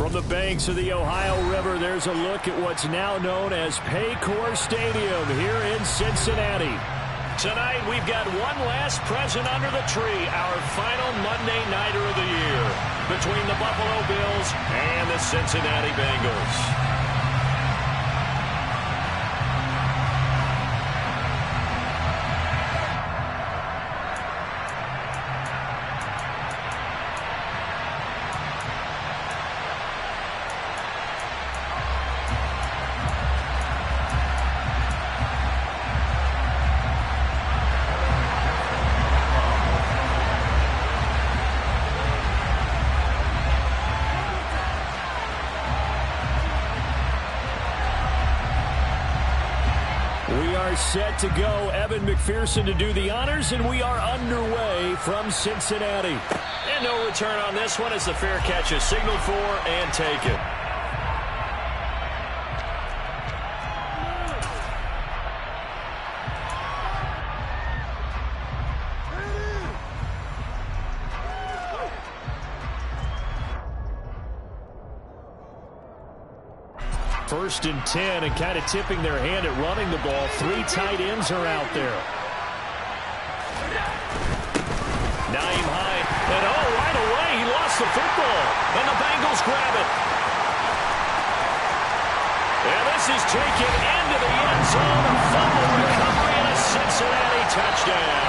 From the banks of the Ohio River, there's a look at what's now known as Paycor Stadium here in Cincinnati. Tonight, we've got one last present under the tree, our final Monday Nighter of the year between the Buffalo Bills and the Cincinnati Bengals. Set to go. Evan McPherson to do the honors, and we are underway from Cincinnati. And no return on this one as the fair catch is signaled for and taken. First and 10, and kind of tipping their hand at running the ball. Three tight ends are out there. Naeem Hine, and right away he lost the football, and the Bengals grab it. And this is taken into the end zone. A fumble recovery and a Cincinnati touchdown.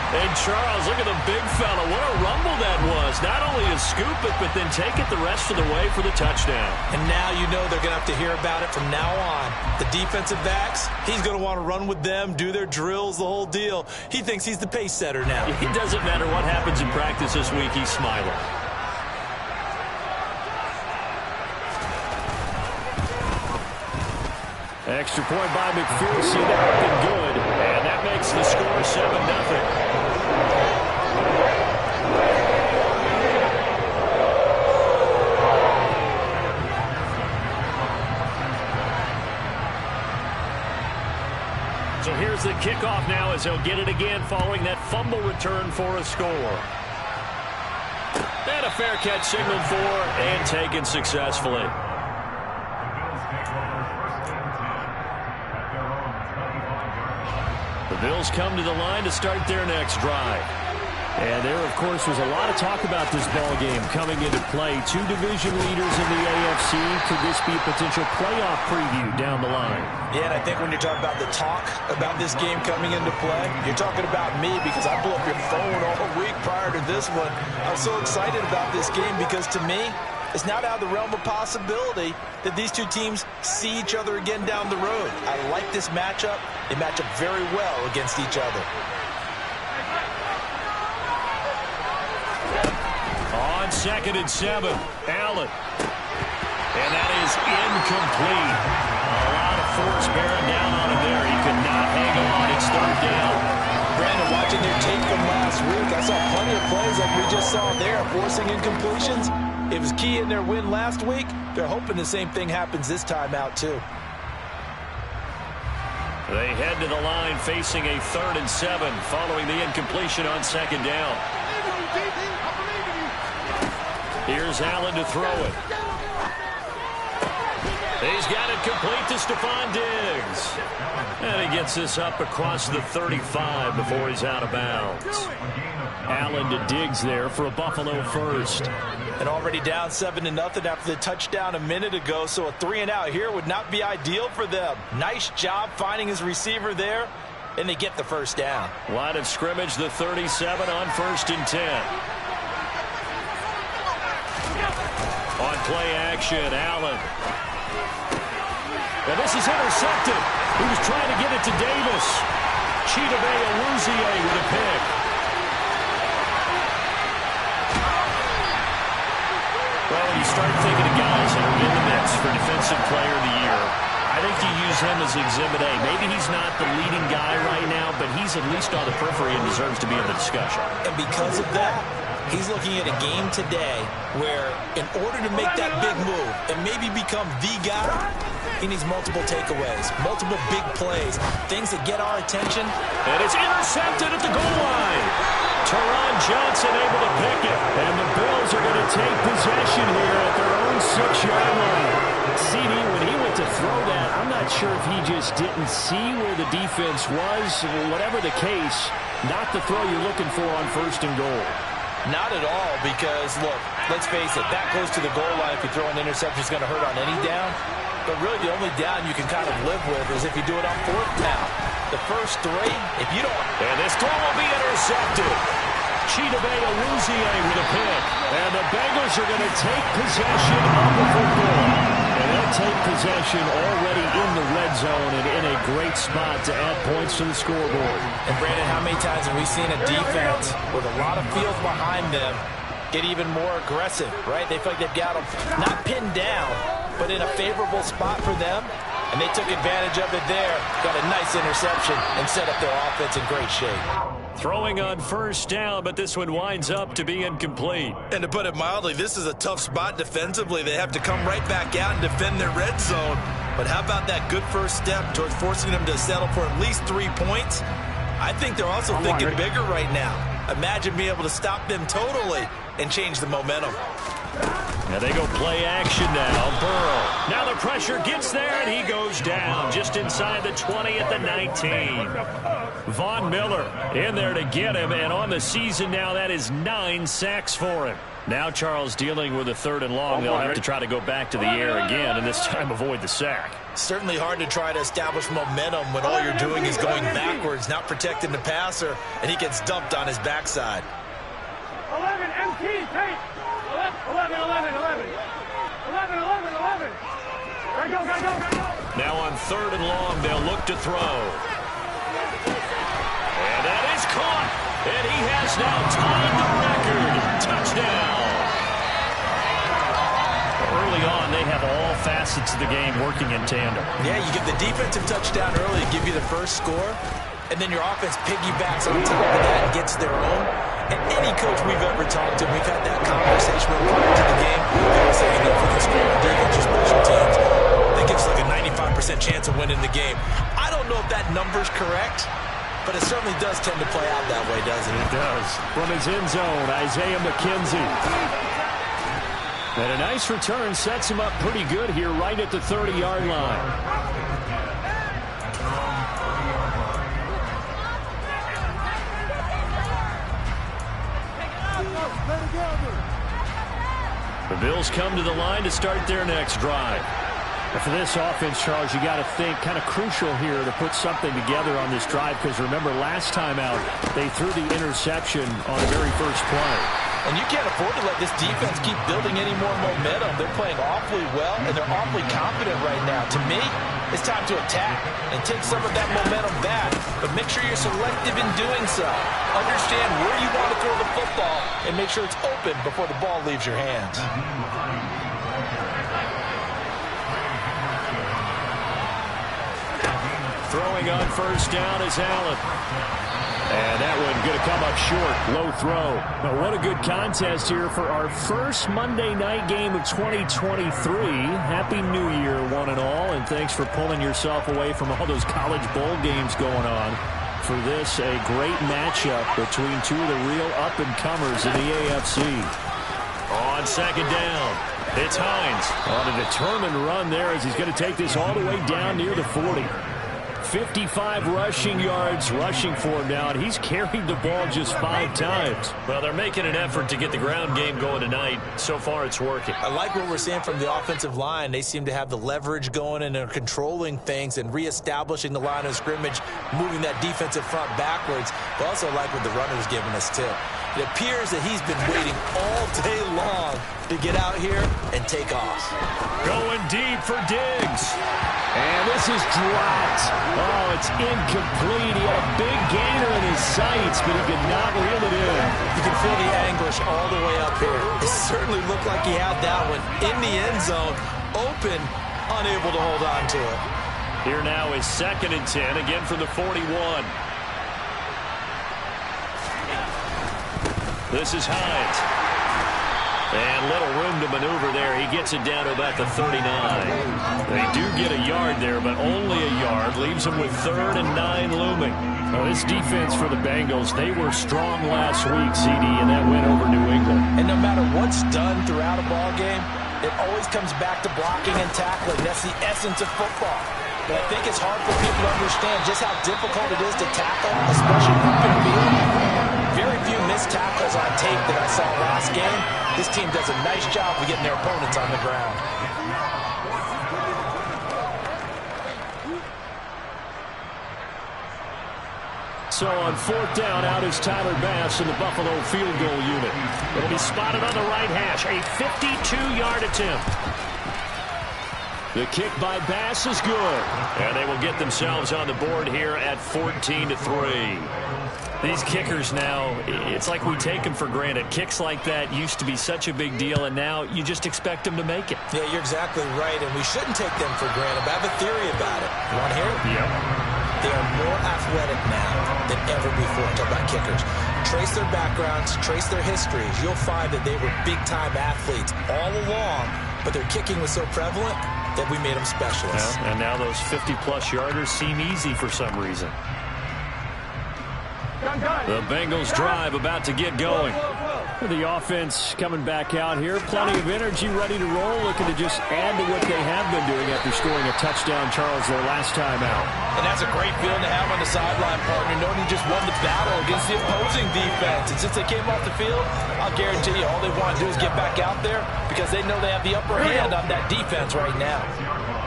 And Charles, look at the big fella. What a rumble that was. Not only to scoop it, but then take it the rest of the way for the touchdown. And now you know they're going to have to hear about it from now on. The defensive backs, he's going to want to run with them, do their drills, the whole deal. He thinks he's the pace setter now. It doesn't matter what happens in practice this week. He's smiling. Extra point by McPherson, up and good. And that makes the score 7-0. So here's the kickoff now as they'll get it again following that fumble return for a score. And a fair catch signaled for and taken successfully. The Bills come to the line to start their next drive. And there, of course, was a lot of talk about this ball game coming into play. Two division leaders in the AFC. Could this be a potential playoff preview down the line? Yeah, and I think when you're talking about the talk about this game coming into play, you're talking about me because I blew up your phone all week prior to this one. I'm so excited about this game because to me, it's not out of the realm of possibility that these two teams see each other again down the road. I like this matchup. They match up very well against each other. On 2nd and 7, Allen. And that is incomplete. A lot of force bearing down on him there. He could not hang on. It's 3rd down. Brandon, watching their tape from last week, I saw plenty of plays like we just saw there, forcing incompletions. It was key in their win last week. They're hoping the same thing happens this time out, too. They head to the line facing a 3rd and 7 following the incompletion on 2nd down. Here's Allen to throw it. He's got it complete to Stephon Diggs. And he gets this up across the 35 before he's out of bounds. Allen to Diggs there for a Buffalo first. And already down 7-0 after the touchdown a minute ago, so a 3-and-out here would not be ideal for them. Nice job finding his receiver there, and they get the first down. Line of scrimmage, the 37 on 1st and 10. On play action, Allen. And this is intercepted. He was trying to get it to Davis. Chidobe Awuzie with a pick. Well, when you start thinking of guys that are in the mix for Defensive Player of the Year, I think you use him as Exhibit A. Maybe he's not the leading guy right now, but he's at least on the periphery and deserves to be in the discussion. And because of that, he's looking at a game today where in order to make that big move and maybe become the guy, he needs multiple takeaways, multiple big plays, things that get our attention. And it's intercepted at the goal line. Teron Johnson able to pick it. And the Bills are going to take possession here at their own 6-yard line. CD, when he went to throw that, I'm not sure if he just didn't see where the defense was. Whatever the case, not the throw you're looking for on 1st and goal. Not at all, because, look, let's face it, that close to the goal line, if you throw an interception, is going to hurt on any down. But really, the only down you can kind of live with is if you do it on 4th down. The first 3, if you don't... And this throw will be intercepted. Chidobe Awuzie with a pick. And the Bengals are going to take possession of the football. And they'll take possession already in the red zone and in a great spot to add points to the scoreboard. And, Brandon, how many times have we seen a defense with a lot of field behind them get even more aggressive, right? They feel like they've got them not pinned down, but in a favorable spot for them. And they took advantage of it there. Got a nice interception and set up their offense in great shape. Throwing on 1st down, but this one winds up to be incomplete. And to put it mildly, this is a tough spot defensively. They have to come right back out and defend their red zone. But how about that good first step towards forcing them to settle for at least 3 points? I think they're also thinking bigger right now. Imagine being able to stop them totally and change the momentum. Now they go play action now. Burrow. Now the pressure gets there, and he goes down just inside the 20 at the 19. Von Miller in there to get him, and on the season now, that is 9 sacks for him. Now Charles dealing with a 3rd and long. They'll have to try to go back to the air again, and this time avoid the sack. Certainly hard to try to establish momentum when all you're doing is going backwards, not protecting the passer, and he gets dumped on his backside. 11, MT, take. 11. Go. Now on 3rd and long, they'll look to throw. And that is caught. And he has now tied the record. Touchdown. Early on, they have all facets of the game working in tandem. Yeah, you get the defensive touchdown early to give you the first score, and then your offense piggybacks on top of that and gets their own. And any coach we've ever talked to, we've had that conversation prior to the game. They always say, if we can score on defense or special teams, that gives like a 95% chance of winning the game. I don't know if that number's correct, but it certainly does tend to play out that way, doesn't it? It does. From his end zone, Isaiah McKenzie. And a nice return sets him up pretty good here right at the 30-yard line. The Bills come to the line to start their next drive. And for this offense, Charles, you got to think kind of crucial here to put something together on this drive, because remember last time out they threw the interception on the very first play. And you can't afford to let this defense keep building any more momentum. They're playing awfully well, and they're awfully confident right now. To me, it's time to attack and take some of that momentum back. But make sure you're selective in doing so. Understand where you want to throw the football and make sure it's open before the ball leaves your hands. Throwing on 1st down is Allen. And that one going to come up short. Low throw. Now, what a good contest here for our first Monday night game of 2023. Happy New Year, one and all. And thanks for pulling yourself away from all those college bowl games going on. For this, a great matchup between two of the real up-and-comers in the AFC. On 2nd down, it's Hines on a determined run there as he's going to take this all the way down near the 40. 55 rushing yards rushing for him now, and he's carried the ball just 5 times. Well, they're making an effort to get the ground game going tonight. So far, it's working. I like what we're seeing from the offensive line. They seem to have the leverage going, and they're controlling things and reestablishing the line of scrimmage, moving that defensive front backwards. But also like what the runner's giving us, too. It appears that he's been waiting all day long to get out here and take off. Going deep for Diggs. And this is dropped. Oh, it's incomplete. He had a big gainer in his sights, but he could not reel it in. You can feel the anguish all the way up here. It certainly looked like he had that one in the end zone, open, unable to hold on to it. Here now is 2nd and 10, again from the 41. This is Hines. And little room to maneuver there. He gets it down to about the 39. They do get a yard there, but only a yard. Leaves them with 3rd and 9 looming. Well, this defense for the Bengals, they were strong last week, CD, and that went over New England. And no matter what's done throughout a ball game, it always comes back to blocking and tackling. That's the essence of football. But I think it's hard for people to understand just how difficult it is to tackle, especially up in the field. Very few missed tackles on tape that I saw last game. This team does a nice job of getting their opponents on the ground. So on 4th down, out is Tyler Bass in the Buffalo field goal unit. It'll be spotted on the right hash. A 52-yard attempt. The kick by Bass is good. And they will get themselves on the board here at 14-3. These kickers now, it's like we take them for granted. Kicks like that used to be such a big deal, and now you just expect them to make it. Yeah, you're exactly right, and we shouldn't take them for granted. But I have a theory about it. You want to hear it? Yep. They are more athletic now than ever before. Talk about kickers. Trace their backgrounds, trace their histories. You'll find that they were big-time athletes all along, but their kicking was so prevalent that we made them specialists. Yeah, and now those 50-plus yarders seem easy for some reason. The Bengals drive about to get going. The offense coming back out here. Plenty of energy, ready to roll, looking to just add to what they have been doing after scoring a touchdown, Charles, their last time out. And that's a great feeling to have on the sideline, partner, knowing you just won the battle against the opposing defense. And since they came off the field, I'll guarantee you all they want to do is get back out there because they know they have the upper hand on that defense right now.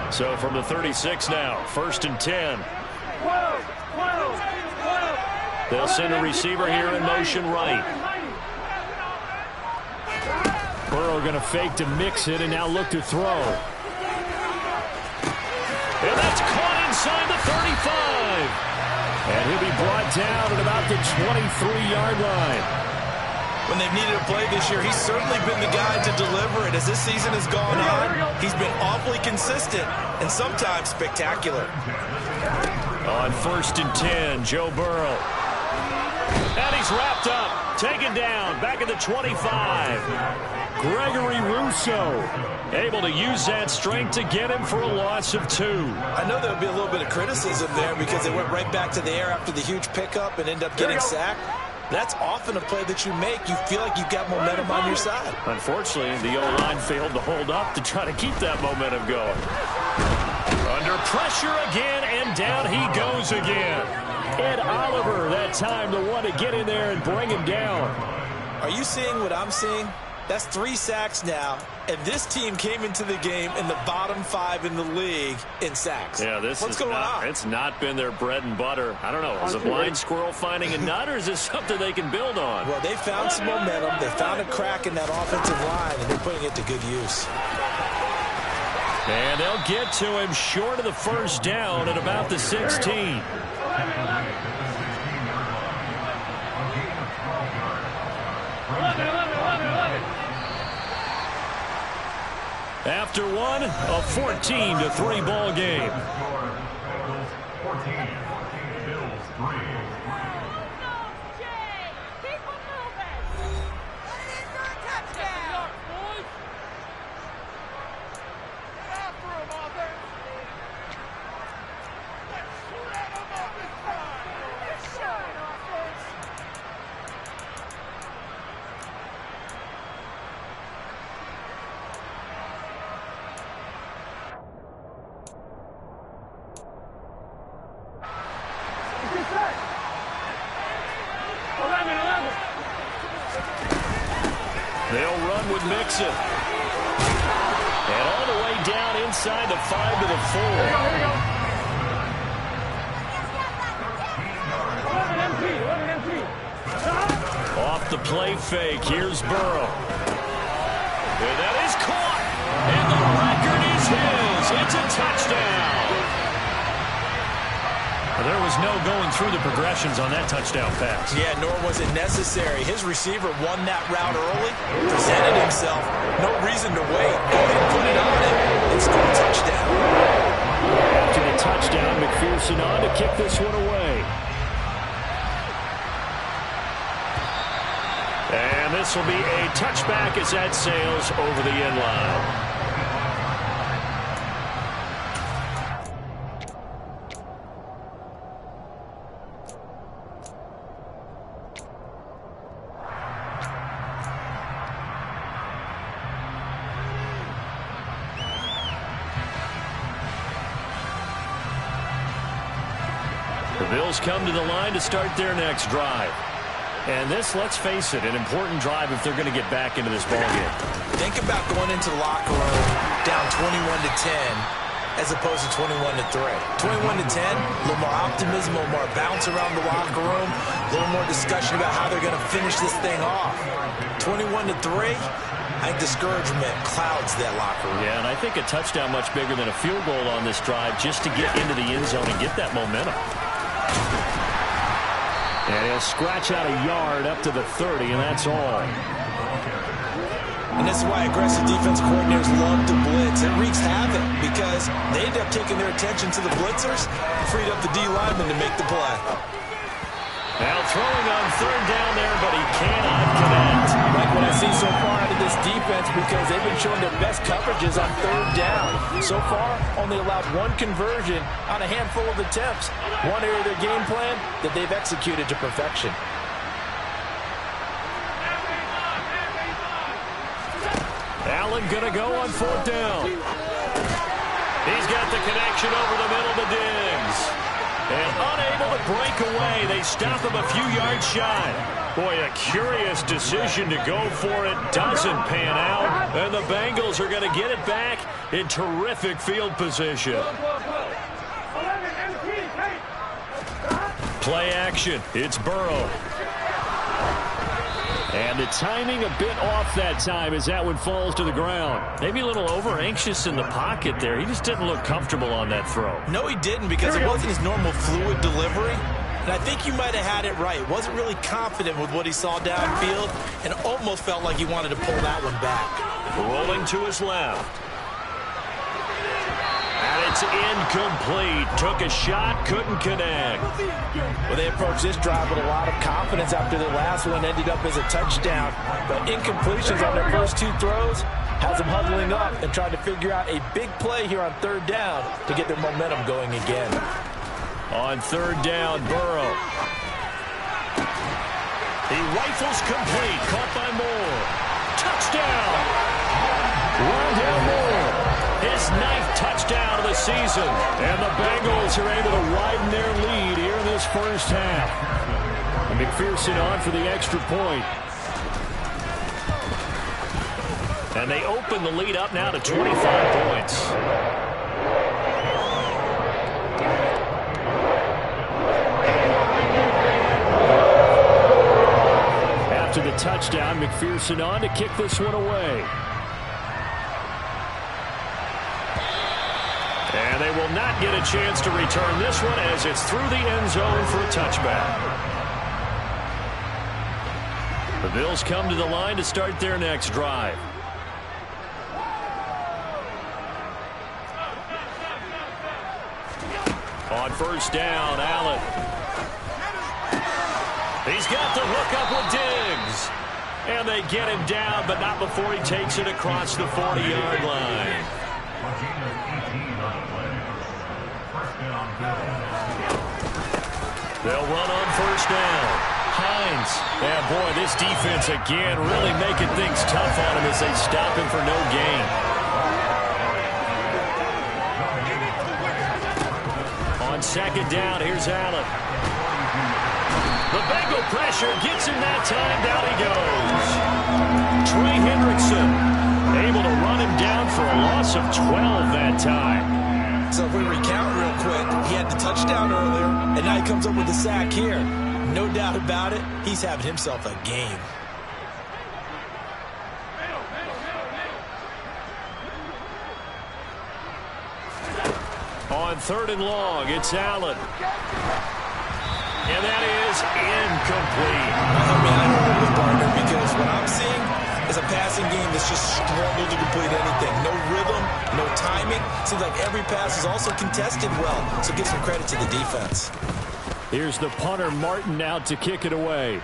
So from the 36 now, 1st and 10. They'll send a receiver here in motion right. Burrow going to fake to mix it and now look to throw. And that's caught inside the 35. And he'll be brought down at about the 23-yard line. When they've needed a play this year, he's certainly been the guy to deliver it. As this season has gone on, he's been awfully consistent and sometimes spectacular. On 1st and 10, Joe Burrow. And he's wrapped up, taken down, back at the 25. Gregory Rousseau able to use that strength to get him for a loss of 2. I know there'll be a little bit of criticism there because they went right back to the air after the huge pickup and end up getting sacked. That's often a play that you make. You feel like you've got momentum on your side. Unfortunately, the O-line failed to hold up to try to keep that momentum going. Under pressure again, and down he goes again. Ed Oliver, that time, the one to get in there and bring him down. Are you seeing what I'm seeing? That's 3 sacks now, and this team came into the game in the bottom 5 in the league in sacks. Yeah, what's going on? It's not been their bread and butter. I don't know. Is a blind squirrel finding a nut, or is this something they can build on? Well, they found some momentum. They found a crack in that offensive line, and they're putting it to good use. And they'll get to him short of the 1st down at about the 16. After one, a 14-3 ball game. They'll run with Mixon. And all the way down inside the 5 to the 4. Off the play fake. Here's Burrow. And that is caught. And the record is his. It's a touchdown. There was no going through the progressions on that touchdown pass. Yeah, nor was it necessary. His receiver won that route early, presented himself. No reason to wait. Go ahead and put it on him and score a touchdown. After the touchdown, McPherson on to kick this one away. And this this will be a touchback as that sails over the end line. The Bills come to the line to start their next drive. And this, let's face it, an important drive if they're going to get back into this ballgame. Think about going into the locker room down 21-10 as opposed to 21-3. 21-10, a little more optimism, a little more bounce around the locker room, a little more discussion about how they're going to finish this thing off. 21-3, I think discouragement clouds that locker room. Yeah, and I think a touchdown much bigger than a field goal on this drive just to get into the end zone and get that momentum. And he'll scratch out a yard up to the 30, and that's all. And this is why aggressive defense coordinators love to blitz. It wreaks havoc because they end up taking their attention to the blitzers, freed up the D lineman to make the play. Now throwing on third down there, but he cannot connect. Like what I see so far out of this defense because they've been showing their best coverages on third down. So far, only allowed one conversion on a handful of attempts. One area of their game plan that they've executed to perfection. Allen gonna go on fourth down. He's got the connection over the middle to Diggs. And unable to break away, they stop him a few yards shy. Boy, a curious decision to go for it. Doesn't pan out. And the Bengals are going to get it back in terrific field position. Play action. It's Burrow. And the timing a bit off that time as that one falls to the ground. Maybe a little over-anxious in the pocket there. He just didn't look comfortable on that throw. No, he didn't because it wasn't his normal fluid delivery. And I think you might have had it right. Wasn't really confident with what he saw downfield and almost felt like he wanted to pull that one back. Rolling to his left. And it's incomplete. Took a shot, couldn't connect. Well, they approached this drive with a lot of confidence after their last one ended up as a touchdown. But incompletions on their first two throws has them huddling up and trying to figure out a big play here on third down to get their momentum going again. On third down, Burrow. He rifles complete. Caught by Moore. Touchdown! Rondale Moore. His 9th touchdown of the season. And the Bengals are able to widen their lead here in this first half. And McPherson on for the extra point. And they open the lead up now to 25 points. After the touchdown, McPherson on to kick this one away. And they will not get a chance to return this one as it's through the end zone for a touchback. The Bills come to the line to start their next drive. On first down, Allen. He's got the hook up with Diggs. And they get him down, but not before he takes it across the 40-yard line. They'll run on first down. Hines. Yeah, boy, this defense again really making things tough on him as they stop him for no gain. On second down, here's Allen. The Bengal pressure gets him that time. Down he goes. Trey Hendrickson able to run him down for a loss of 12 that time. So if we recount real quick, he had the touchdown earlier, and now he comes up with the sack here. No doubt about it, he's having himself a game. On third and long, it's Allen. And that is incomplete. I mean, I don't know, partner, because what I'm seeing is a passing game that's just struggled to complete anything. No rhythm, no timing. Seems like every pass is also contested well, so give some credit to the defense. Here's the punter, Martin, out to kick it away.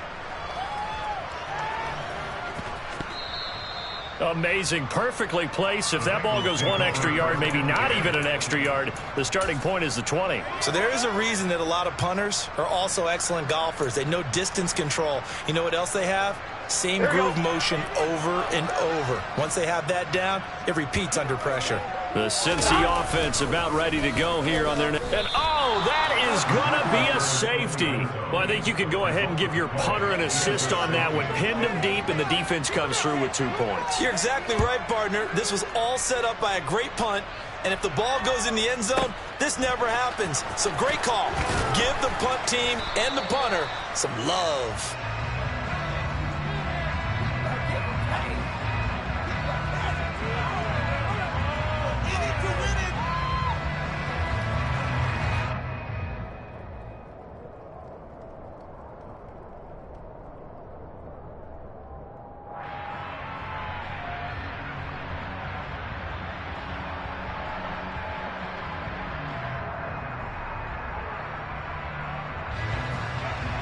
Amazing. Perfectly placed. If that ball goes 1 extra yard, maybe not even an extra yard, the starting point is the 20. So there is a reason that a lot of punters are also excellent golfers. They know distance control. You know what else they have? Same groove motion over and over. Once they have that down, it repeats under pressure. The Cincy offense about ready to go here on their... And oh, that is going to be a safety. Well, I think you can go ahead and give your punter an assist on that one. Pinned him deep, and the defense comes through with 2 points. You're exactly right, partner. This was all set up by a great punt. And if the ball goes in the end zone, this never happens. So great call. Give the punt team and the punter some love.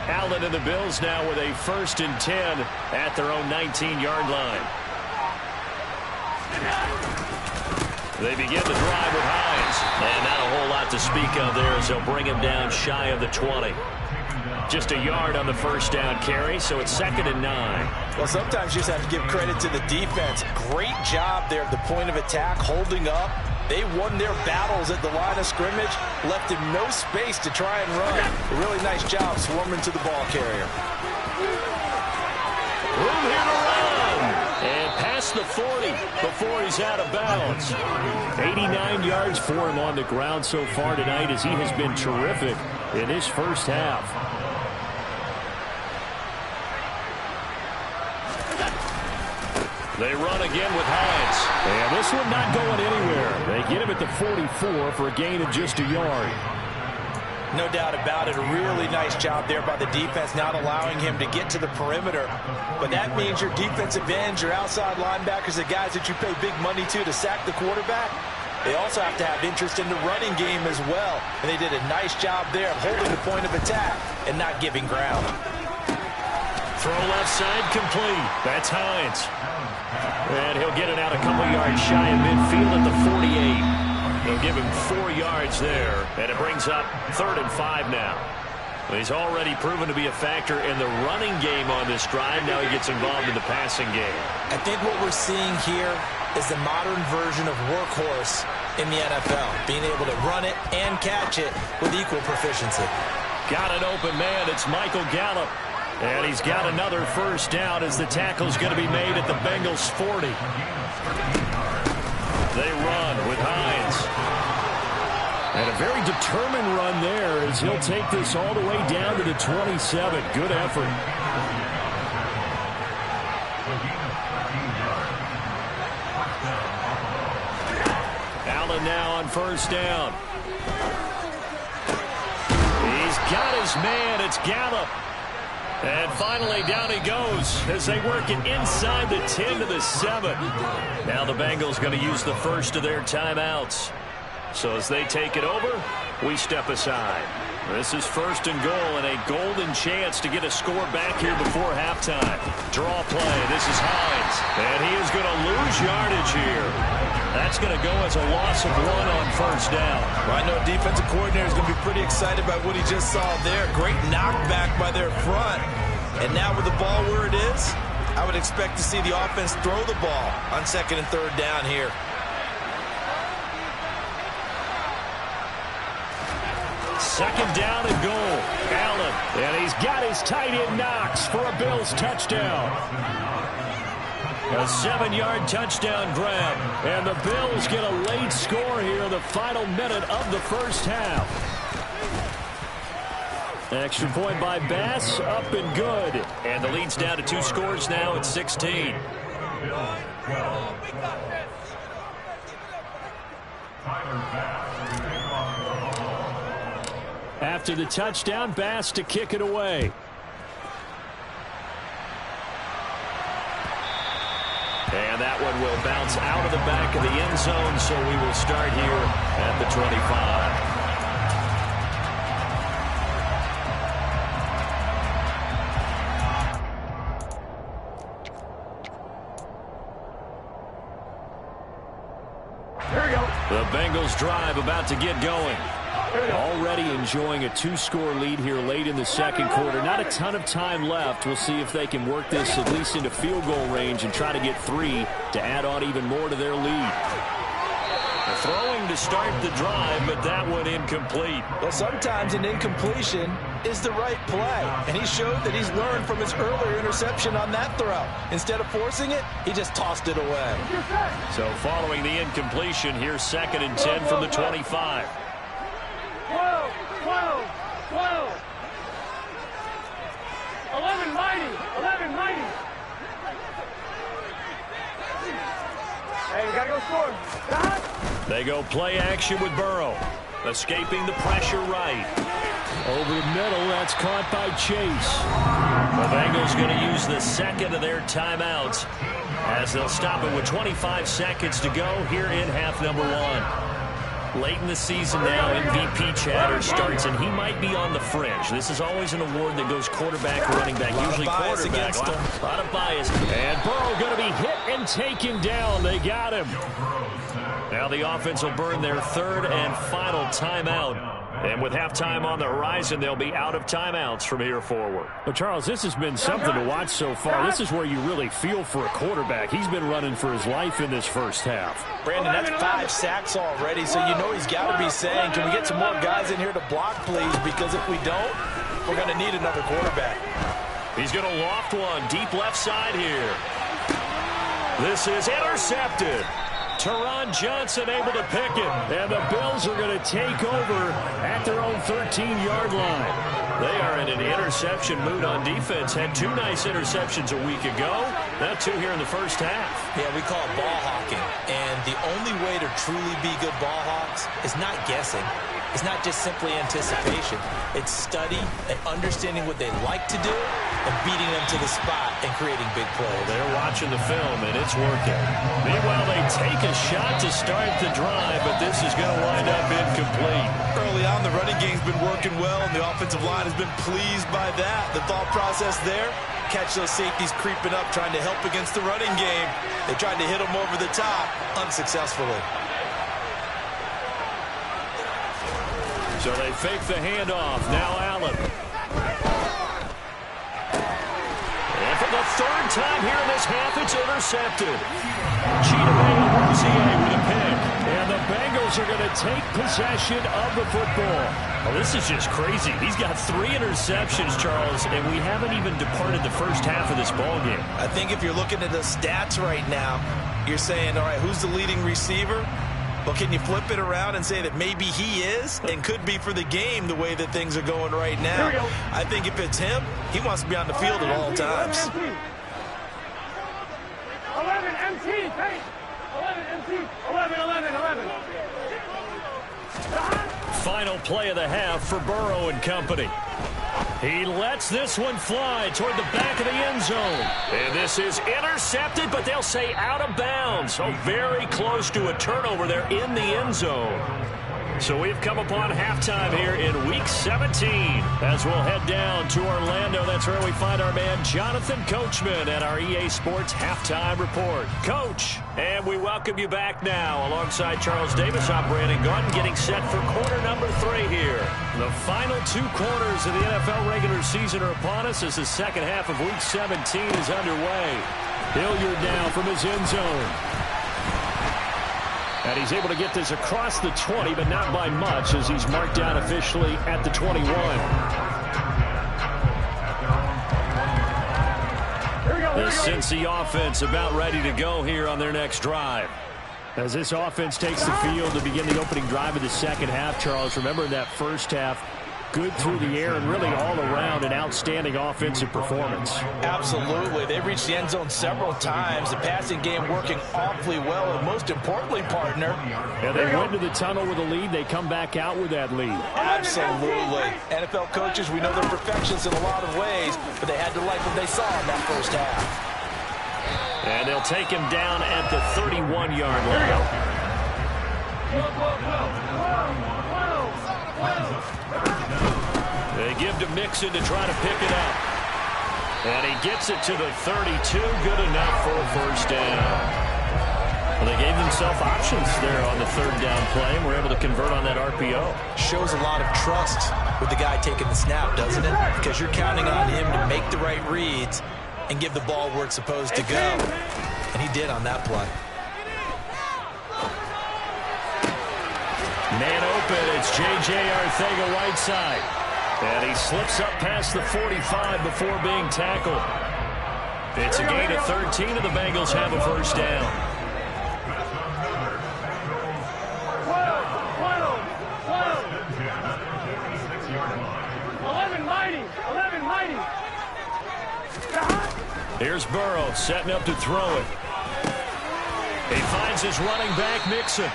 Allen and the Bills now with a 1st and 10 at their own 19-yard line. They begin the drive with Hines. And not a whole lot to speak of there as they'll bring him down shy of the 20. Just a yard on the 1st down carry, so it's 2nd and 9. Well, sometimes you just have to give credit to the defense. Great job there at the point of attack, holding up. They won their battles at the line of scrimmage, left him no space to try and run. A really nice job swarming to the ball carrier. Room here to run. And past the 40 before he's out of bounds. 89 yards for him on the ground so far tonight as he has been terrific in his first half. They run again with Hines. And this one not going anywhere. They get him at the 44 for a gain of just a yard. No doubt about it. A really nice job there by the defense, not allowing him to get to the perimeter. But that means your defensive ends, your outside linebackers, the guys that you pay big money to sack the quarterback, they also have to have interest in the running game as well. And they did a nice job there of holding the point of attack and not giving ground. Throw left side complete. That's Hines. And he'll get it out a couple yards shy of midfield at the 48. They'll give him 4 yards there, and it brings up 3rd and 5 now. He's already proven to be a factor in the running game on this drive. Now he gets involved in the passing game. I think what we're seeing here is the modern version of workhorse in the NFL, being able to run it and catch it with equal proficiency. Got an open man. It's Michael Gallup. And he's got another 1st down as the tackle's going to be made at the Bengals 40. They run with Hines. And a very determined run there as he'll take this all the way down to the 27. Good effort. Allen now on 1st down. He's got his man. It's Gallup. And finally, down he goes as they work it inside the 10 to the 7. Now the Bengals going to use the first of their timeouts. So as they take it over, we step aside. This is 1st and goal and a golden chance to get a score back here before halftime. Draw play. This is Hines. And he is going to lose yardage here. That's going to go as a loss of 1 on 1st down. Well, I know defensive coordinator is going to be pretty excited about what he just saw there. Great knockback by their front. And now with the ball where it is, I would expect to see the offense throw the ball on 2nd and 3rd down here. Second down and goal. Allen. And he's got his tight end Knox for a Bills touchdown. A 7-yard touchdown grab. And the Bills get a late score here in the final minute of the first half. Extra point by Bass, up and good. And the lead's down to 2 scores now at 16. After the touchdown, Bass to kick it away. And that one will bounce out of the back of the end zone, so we will start here at the 25. Bengals drive about to get going. Already enjoying a 2-score lead here late in the second quarter. Not a ton of time left. We'll see if they can work this at least into field goal range and try to get 3 to add on even more to their lead. Throwing to start the drive, but that one incomplete. Well, sometimes an incompletion is the right play, and he showed that he's learned from his earlier interception on that throw. Instead of forcing it, he just tossed it away. So following the incompletion, here's 2nd and 10 from the 25. 12, 12, 12. 11 mighty, 11 mighty. Hey, you gotta go score. They go play action with Burrow. Escaping the pressure right. Over the middle, that's caught by Chase. The Bengals going to use the second of their timeouts as they'll stop it with 25 seconds to go here in half number 1. Late in the season now, MVP chatter starts, and he might be on the fringe. This is always an award that goes quarterback, running back, usually quarterback. A lot of bias. And Burrow going to be hit and taken down. They got him. Now the offense will burn their 3rd and final timeout. And with halftime on the horizon, they'll be out of timeouts from here forward. Well, Charles, this has been something to watch so far. This is where you really feel for a quarterback. He's been running for his life in this first half. Brandon, that's 5 sacks already, so you know he's got to be saying, can we get some more guys in here to block, please? Because if we don't, we're going to need another quarterback. He's going to loft one deep left side here. This is intercepted. Teron Johnson able to pick it. And the Bills are going to take over at their own 13-yard line. They are in an interception mood on defense. Had 2 nice interceptions a week ago. Now 2 here in the first half. Yeah, we call it ball hawking. And the only way to truly be good ball hawks is not guessing. It's not just simply anticipation. It's study and understanding what they like to do and beating them to the spot and creating big plays. They're watching the film, and it's working. Meanwhile, they take a shot to start the drive, but this is going to wind up incomplete. Early on, the running game's been working well, and the offensive line has been pleased by that. The thought process there, catch those safeties creeping up, trying to help against the running game. They tried to hit them over the top, unsuccessfully. So they fake the handoff. Now Allen. And for the 3rd time here in this half, it's intercepted. Chidobe with a pick. And the Bengals are going to take possession of the football. Well, this is just crazy. He's got 3 interceptions, Charles, and we haven't even departed the first half of this ballgame. I think if you're looking at the stats right now, you're saying, all right, who's the leading receiver? Well, can you flip it around and say that maybe he is and could be for the game the way that things are going right now? I think if it's him, he wants to be on the field at all times. 11 MT, Tate. 11 MT. 11, 11, 11. Final play of the half for Burrow and company. He lets this one fly toward the back of the end zone. And this is intercepted, but they'll say out of bounds. So very close to a turnover there in the end zone. So we've come upon halftime here in Week 17 as we'll head down to Orlando. That's where we find our man Jonathan Coachman at our EA Sports Halftime Report. Coach, and we welcome you back now alongside Charles Davis. I'm Brandon Gaudin getting set for quarter number 3 here. The final 2 quarters of the NFL regular season are upon us as the second half of Week 17 is underway. Hilliard now from his end zone. And he's able to get this across the 20, but not by much as he's marked down officially at the 21. The Cincy offense about ready to go here on their next drive. As this offense takes the field to begin the opening drive of the second half, Charles, remember in that first half, good through the air and really all around an outstanding offensive performance. Absolutely. They reached the end zone several times. The passing game working awfully well. And most importantly, partner. And they went to the tunnel with a lead. They come back out with that lead. Absolutely. NFL coaches, we know they're perfectionists in a lot of ways, but they had to like what they saw in that first half. And they'll take him down at the 31-yard line. They give to Mixon to try to pick it up. And he gets it to the 32. Good enough for a first down. Well, they gave themselves options there on the third down play and were able to convert on that RPO. Shows a lot of trust with the guy taking the snap, doesn't it? Because you're counting on him to make the right reads and give the ball where it's supposed to go. And he did on that play. Man open, it's J.J. Arcega-Whiteside. And he slips up past the 45 before being tackled. It's a gain of 13, and the Bengals have a first down. 11 mighty. Here's Burrow setting up to throw it. He finds his running back, Mixon.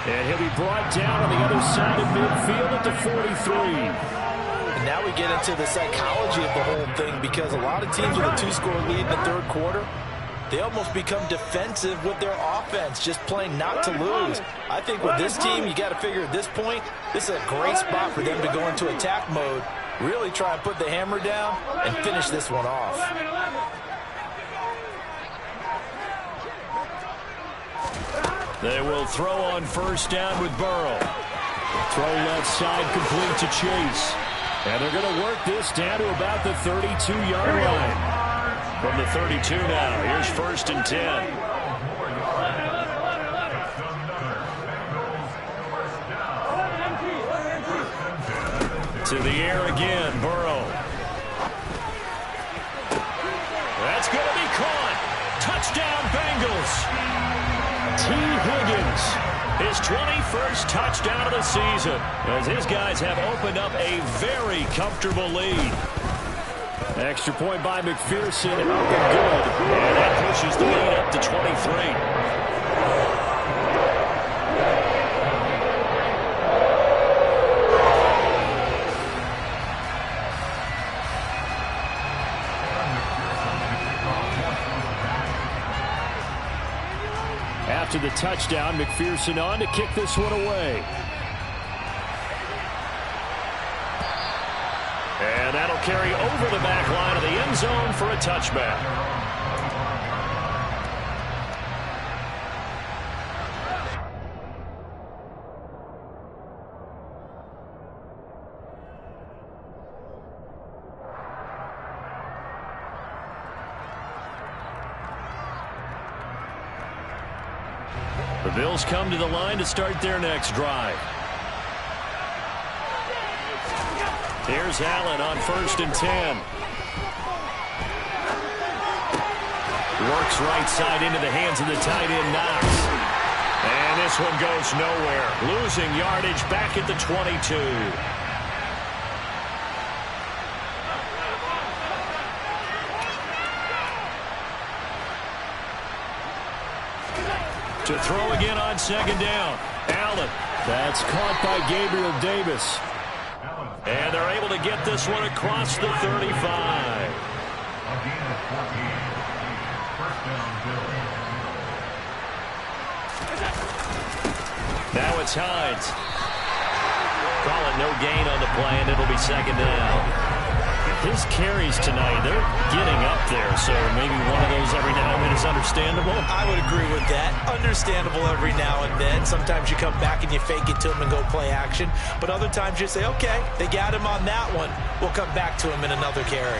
And he'll be brought down on the other side of midfield at the 43. And now we get into the psychology of the whole thing, because a lot of teams with a 2-score lead in the third quarter, they almost become defensive with their offense, just playing not to lose. I think with this team, you got to figure at this point, this is a great spot for them to go into attack mode, really try and put the hammer down and finish this one off. They will throw on first down with Burrow. Throw left side, complete to Chase. And they're going to work this down to about the 32-yard line. From the 32 now, here's first and 10. To the air again, Burrow. That's going to be caught. Touchdown, Bengals. T. Higgins, his 21st touchdown of the season, as his guys have opened up a very comfortable lead. Extra point by McPherson, up and good, and that pushes the lead up to 23. After the touchdown, McPherson on to kick this one away. And that'll carry over the back line of the end zone for a touchback. The Bills come to the line to start their next drive. Here's Allen on first and 10. Works right side into the hands of the tight end, Knox. And this one goes nowhere. Losing yardage back at the 22. To throw again on second down. Allen. That's caught by Gabriel Davis. And they're able to get this one across the 35. Now it's Hines. Call it no gain on the play, and it'll be second down. His carries tonight, they're getting up there, so maybe one of those every now and then is understandable. I would agree with that. Understandable every now and then. Sometimes you come back and you fake it to him and go play action. But other times you say, okay, they got him on that one. We'll come back to him in another carry.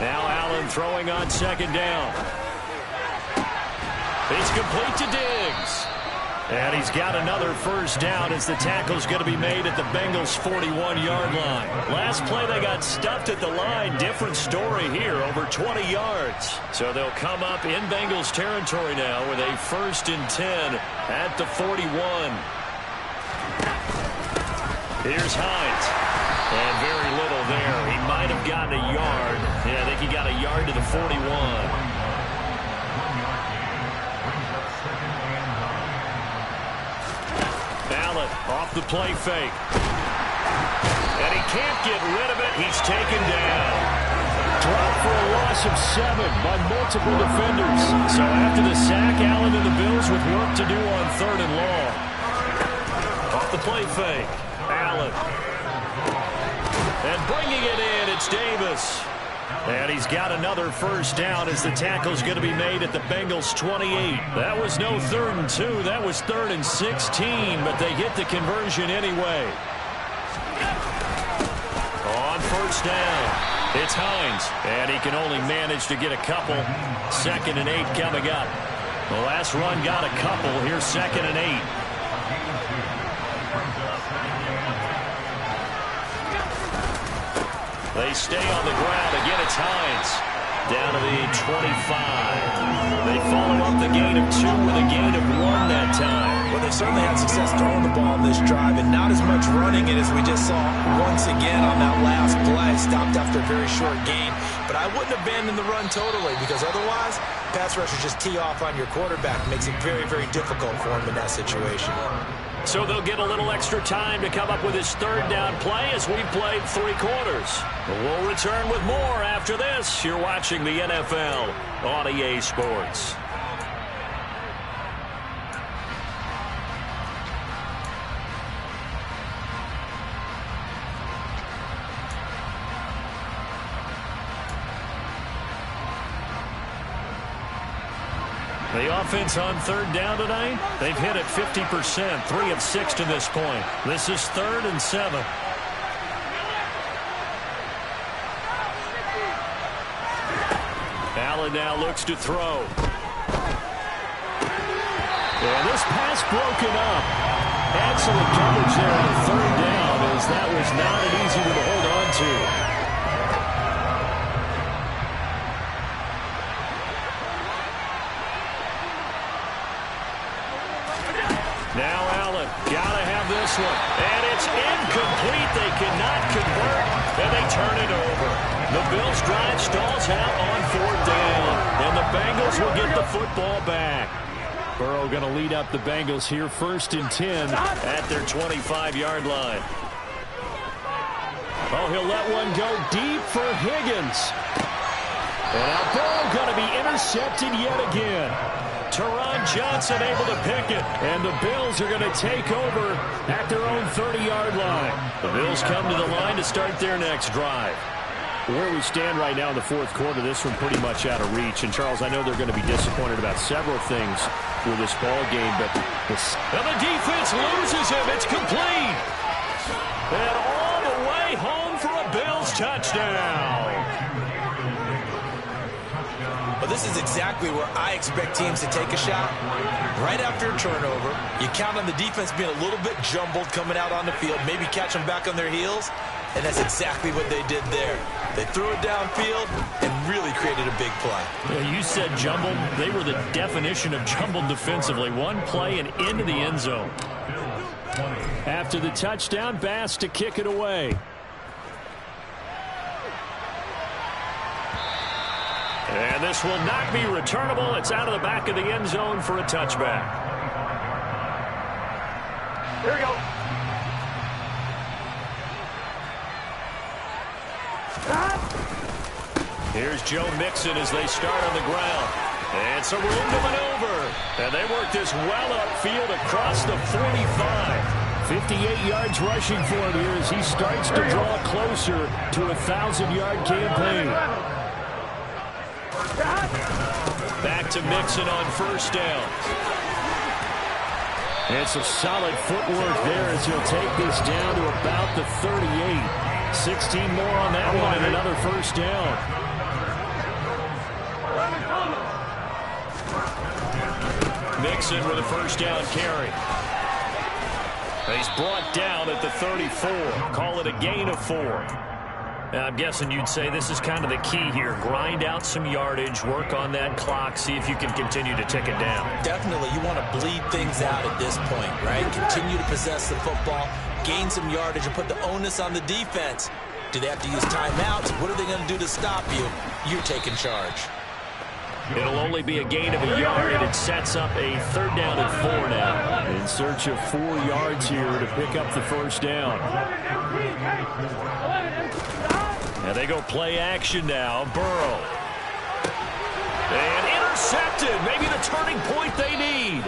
Now Allen throwing on second down. It's complete to Diggs. And he's got another first down as the tackle's going to be made at the Bengals' 41-yard line. Last play they got stuffed at the line. Different story here, over 20 yards. So they'll come up in Bengals territory now with a first and 10 at the 41. Here's Hines. And very little there. He might have gotten a yard. Yeah, I think he got a yard to the 41. Off the play fake. And he can't get rid of it. He's taken down. Dropped for a loss of 7 by multiple defenders. So after the sack, Allen and the Bills with work to do on third and long. Off the play fake. Allen. And bringing it in, it's Davis. And he's got another first down as the tackle's going to be made at the Bengals' 28. That was no 3rd and 2. That was 3rd and 16, but they get the conversion anyway. On first down, it's Hines, and he can only manage to get a couple. 2nd and 8 coming up. The last run got a couple. Here's 2nd and 8. They stay on the ground. Again, it's Hines. Down to the 25. They follow up the gain of 2 with a gain of 1 that time. Well, they certainly had success throwing the ball on this drive, and not as much running it as we just saw once again on that last play. Stopped after a very short gain. But I wouldn't abandon the run totally, because otherwise, pass rushers just tee off on your quarterback. Makes it very, very difficult for him in that situation. So they'll get a little extra time to come up with his 3rd down play as we've played 3 quarters. We'll return with more after this. You're watching the NFL on EA Sports. The offense on 3rd down tonight, they've hit it 50%, 3 of 6 to this point. This is 3rd and 7. Allen now looks to throw. And this pass broken up. Excellent coverage there on 3rd down, as that was not an easy one to hold on to. Now Allen, gotta have this one. And it's incomplete. They cannot convert, and they turn it over. The Bills' drive stalls out on 4th down, and the Bengals will get the football back. Burrow going to lead up the Bengals here 1st and 10 at their 25-yard line. Oh, he'll let one go deep for Higgins. And now Burrow going to be intercepted yet again. Teron Johnson able to pick it, and the Bills are going to take over at their own 30-yard line. The Bills come to the line to start their next drive. Where we stand right now in the 4th quarter, this one pretty much out of reach. And, Charles, I know they're going to be disappointed about several things with this ball game, but and the defense loses him. It's complete. And all the way home for a Bills touchdown. But this is exactly where I expect teams to take a shot. Right after a turnover, you count on the defense being a little bit jumbled coming out on the field, maybe catch them back on their heels, and that's exactly what they did there. They threw it downfield and really created a big play. Yeah, you said jumbled. They were the definition of jumbled defensively. One play and into the end zone. After the touchdown, Bass to kick it away. And this will not be returnable. It's out of the back of the end zone for a touchback. Here we go. Here's Joe Mixon as they start on the ground. And some room to maneuver. And they work this well upfield across the 45. 58 yards rushing for him here as he starts to draw closer to a 1,000-yard campaign. Back to Mixon on first down. And some solid footwork there as he'll take this down to about the 38. 16 more on that one and another first down. Mixon with a first down carry. He's brought down at the 34. Call it a gain of 4. I'm guessing you'd say this is kind of the key here. Grind out some yardage, work on that clock, see if you can continue to tick it down. Definitely. You want to bleed things out at this point, right? Continue to possess the football, gain some yardage, and put the onus on the defense. Do they have to use timeouts? What are they going to do to stop you? You're taking charge. It'll only be a gain of a yard, and it sets up a 3rd down and 4 now. In search of 4 yards here to pick up the first down. And they go play action now. Burrow. And intercepted. Maybe the turning point they need.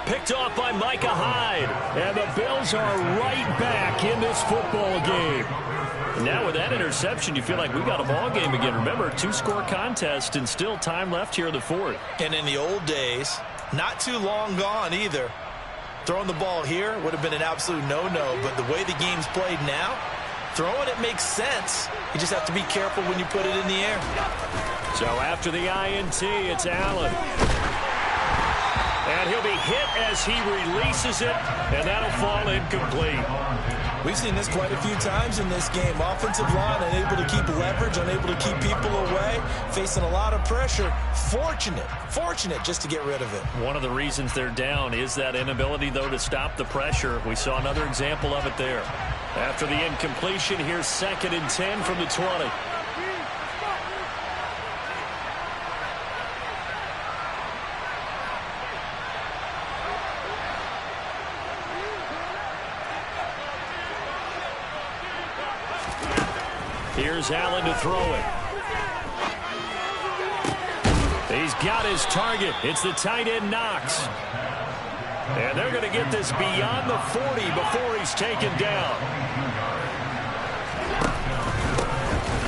Picked off by Micah Hyde. And the Bills are right back back in this football game. And now with that interception, you feel like we got a ball game again. Remember, 2-score contest and still time left here in the fourth. And in the old days, not too long gone either, throwing the ball here would have been an absolute no-no. But the way the game's played now, throwing it makes sense. You just have to be careful when you put it in the air. So after the INT, it's Allen. And he'll be hit as he releases it, and that'll fall incomplete. We've seen this quite a few times in this game. Offensive line unable to keep leverage, unable to keep people away, facing a lot of pressure. Fortunate just to get rid of it. One of the reasons they're down is that inability, though, to stop the pressure. We saw another example of it there. After the incompletion, here's 2nd and 10 from the 20. Here's Allen to throw it. He's got his target. It's the tight end Knox. And they're going to get this beyond the 40 before he's taken down.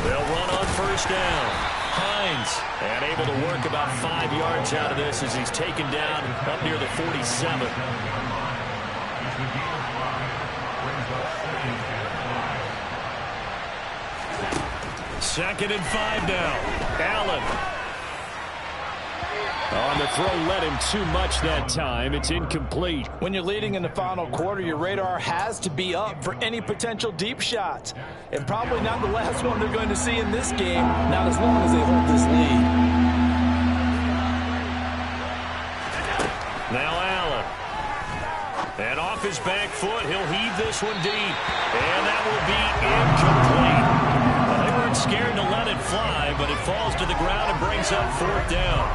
They'll run on first down. Hines, and able to work about 5 yards out of this as he's taken down up near the 47. 2nd and 5 now. Allen. On the throw, led him too much that time. It's incomplete. When you're leading in the final quarter, your radar has to be up for any potential deep shots. And probably not the last one they're going to see in this game, not as long as they hold this lead. Now Allen. And off his back foot, he'll heave this one deep. And that will be incomplete. They weren't scared to let it fly, but it falls to the ground and brings up 4th down.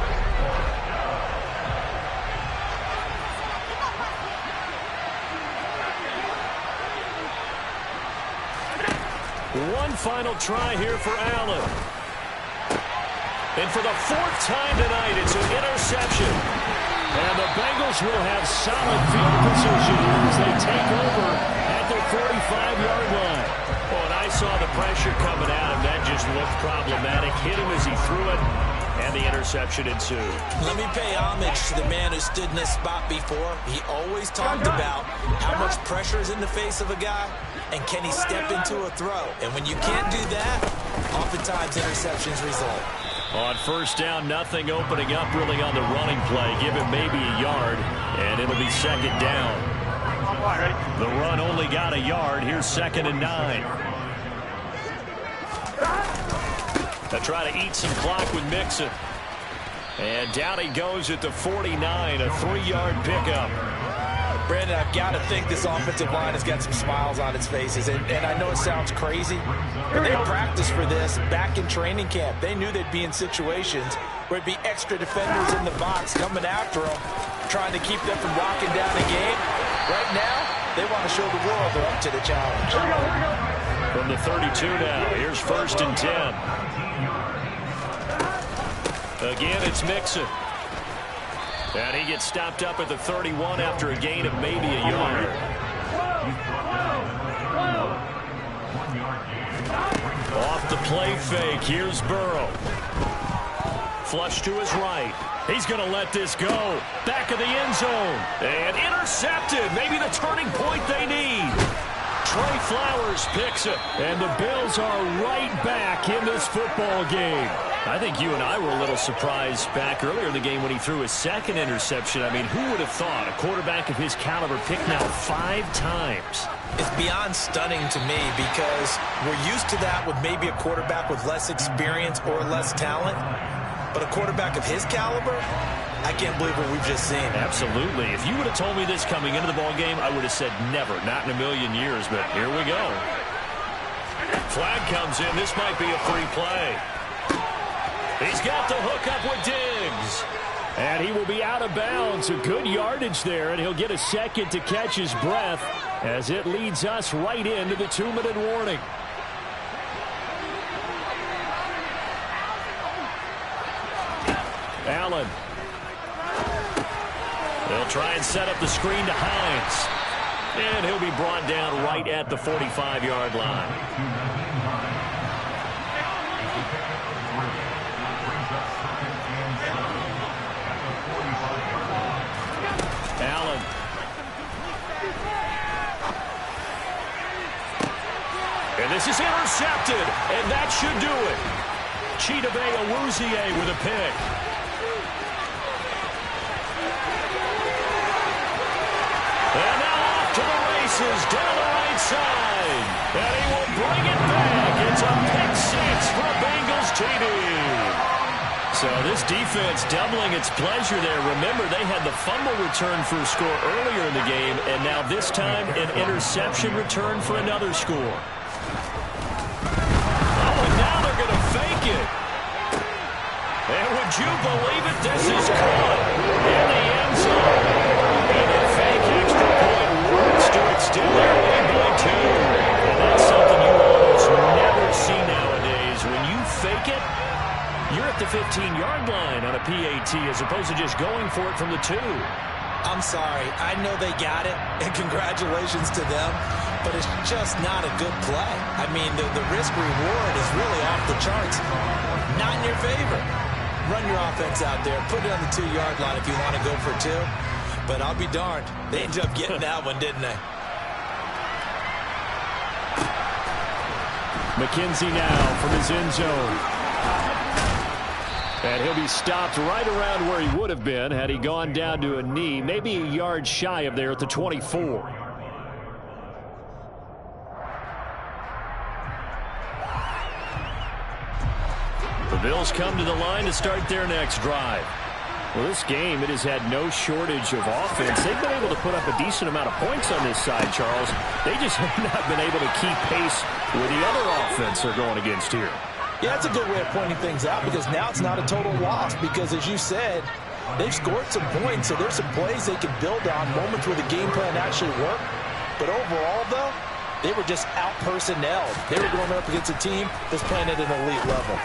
One final try here for Allen. And for the 4th time tonight, it's an interception. And the Bengals will have solid field position as they take over at their 45-yard line. Well, and I saw the pressure coming at him. That just looked problematic. Hit him as he threw it, and the interception ensued. Let me pay homage to the man who stood in this spot before. He always talked about how much pressure is in the face of a guy, and can he step into a throw. And when you can't do that, oftentimes interceptions result. On first down, nothing opening up really on the running play. Give him maybe a yard, and it'll be 2nd down. The run only got a yard. Here's 2nd and 9. They'll try to eat some clock with Mixon. And down he goes at the 49, a 3-yard pickup. Brandon, I've got to think this offensive line has got some smiles on its faces. And I know it sounds crazy, but they practiced for this back in training camp. They knew they'd be in situations where it'd be extra defenders in the box coming after them, trying to keep them from locking down the game. Right now, they want to show the world they're up to the challenge. From the 32 now, here's 1st and 10. Again, it's Mixon. And he gets stopped up at the 31 after a gain of maybe a yard. Off the play fake, here's Burrow. Flush to his right. He's going to let this go. Back of the end zone. And intercepted. Maybe the turning point they need. Trey Flowers picks it. And the Bills are right back in this football game. I think you and I were a little surprised back earlier in the game when he threw his 2nd interception. I mean, who would have thought a quarterback of his caliber picked now 5 times? It's beyond stunning to me because we're used to that with maybe a quarterback with less experience or less talent. But a quarterback of his caliber, I can't believe what we've just seen. Absolutely. If you would have told me this coming into the ballgame, I would have said never, not in a million years. But here we go. Flag comes in. This might be a free play. He's got the hook up with Diggs. And he will be out of bounds. A good yardage there, and he'll get a second to catch his breath as it leads us right into the 2-minute warning. Allen. They'll try and set up the screen to Hines. And he'll be brought down right at the 45-yard line. Allen. And this is intercepted, and that should do it. Chidobe Awuzie with a pick. And now off to the races down the right side. And he will bring it back. It's a pick six for Bengals TD. So this defense doubling its pleasure there. Remember, they had the fumble return for a score earlier in the game, and now this time an interception return for another score. Oh, and now they're going to fake it. And would you believe it? This is caught in the end zone. And the fake extra point works to extend their lead by 2. And that's something you almost never see nowadays. When you fake it, you're at the 15-yard line on a PAT as opposed to just going for it from the 2. I'm sorry. I know they got it, and congratulations to them, but it's just not a good play. I mean, the risk-reward is really off the charts. Not in your favor. Run your offense out there. Put it on the 2-yard line if you want to go for 2. But I'll be darned. They ended up getting that one, didn't they? McKenzie now from his end zone. And he'll be stopped right around where he would have been had he gone down to a knee, maybe a yard shy of there at the 24. The Bills come to the line to start their next drive. Well, this game, it has had no shortage of offense. They've been able to put up a decent amount of points on this side, Charles. They just have not been able to keep pace with the other offense they're going against here. Yeah, that's a good way of pointing things out because now it's not a total loss because, as you said, they've scored some points, so there's some plays they can build on, moments where the game plan actually worked. But overall, though, they were just out-personnelled. They were going up against a team that's playing at an elite level.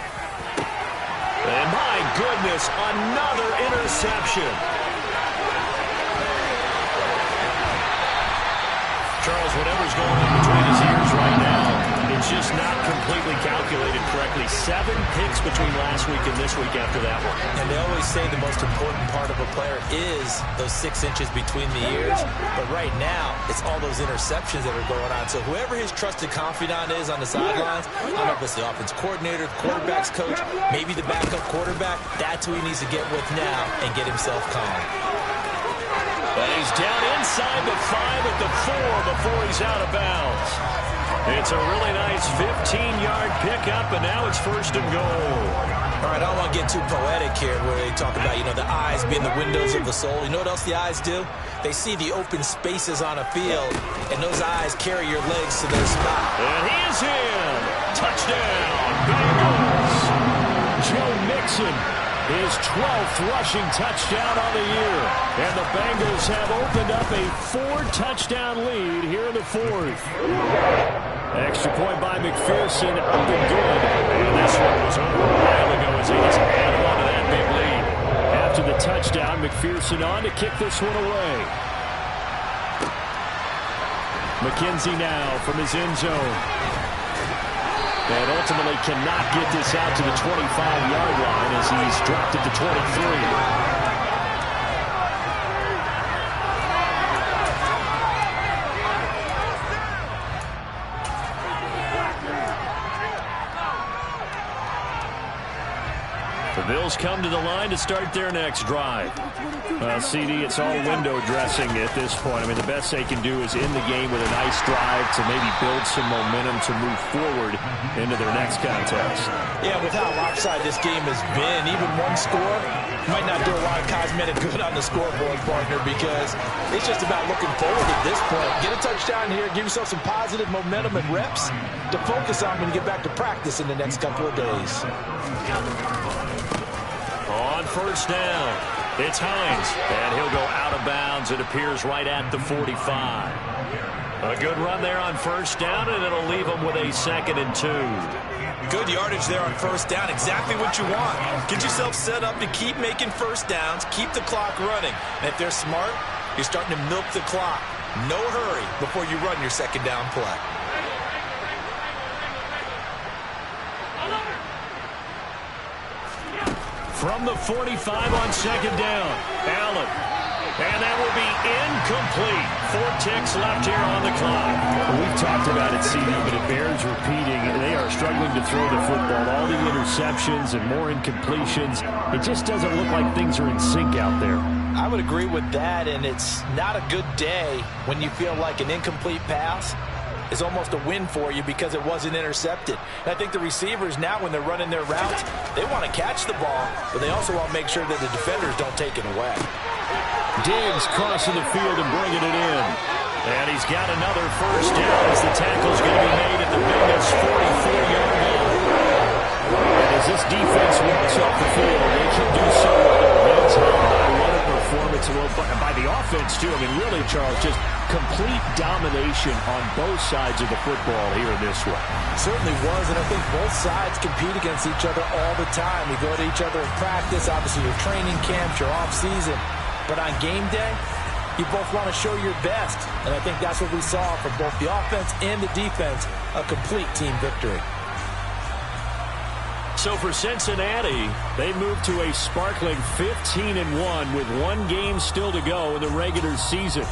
And my goodness, another interception. Charles, whatever's going on between his ears right now, it's just not completely calculated correctly. 7 picks between last week and this week after that one. And they always say the most important part of a player is those 6 inches between the ears. But right now, it's all those interceptions that are going on. So whoever his trusted confidant is on the sidelines, I don't know if it's the offense coordinator, the quarterback's coach, maybe the backup quarterback, that's who he needs to get with now and get himself calm. But he's down inside the 5 at the 4 before he's out of bounds. It's a really nice 15-yard pickup, and now it's first and goal. All right, I don't want to get too poetic here where they talk about, the eyes being the windows of the soul. You know what else the eyes do? They see the open spaces on a field, and those eyes carry your legs to their spot. And he is in. Touchdown, Bengals. Joe Mixon, his 12th rushing touchdown on the year. And the Bengals have opened up a 4-touchdown lead here in the 4th. Extra point by McPherson, up and good. And this one was over a while ago as he just added on to that big lead. After the touchdown, McPherson on to kick this one away. McKenzie now from his end zone. And ultimately cannot get this out to the 25-yard line as he's dropped at the 23. The Bills come to the line to start their next drive. CD, it's all window dressing at this point. I mean, the best they can do is end the game with a nice drive to maybe build some momentum to move forward into their next contest. Yeah, with how lopsided this game has been, even one score might not do a lot of cosmetic good on the scoreboard, partner, because it's just about looking forward at this point. Get a touchdown here, give yourself some positive momentum and reps to focus on when you get back to practice in the next couple of days. On first down, it's Hines, and he'll go out of bounds. It appears right at the 45. A good run there on first down, and it'll leave them with a 2nd and 2. Good yardage there on first down. Exactly what you want. Get yourself set up to keep making first downs, keep the clock running. And if they're smart, you're starting to milk the clock. No hurry before you run your second down play. From the 45 on second down, Allen. And that will be incomplete. 4 ticks left here on the clock. We've talked about it, CD, but it bears repeating. They are struggling to throw the football. All the interceptions and more incompletions. It just doesn't look like things are in sync out there. I would agree with that, and it's not a good day when you feel like an incomplete pass is almost a win for you because it wasn't intercepted. And I think the receivers now, when they're running their routes, they want to catch the ball, but they also want to make sure that the defenders don't take it away. Diggs crossing the field and bringing it in. And he's got another first down as the tackle's going to be made at the Bengals' 44-yard line. And as this defense walks off the field, they can do so with their heads held high. What a performance by the offense, too. I mean, really, Charles, just complete domination on both sides of the football here in this one. Certainly was, and I think both sides compete against each other all the time. You go to each other in practice, obviously your training camps, your off-season. But on game day, you both want to show your best. And I think that's what we saw from both the offense and the defense, a complete team victory. So for Cincinnati, they move to a sparkling 15-1 with 1 game still to go in the regular season.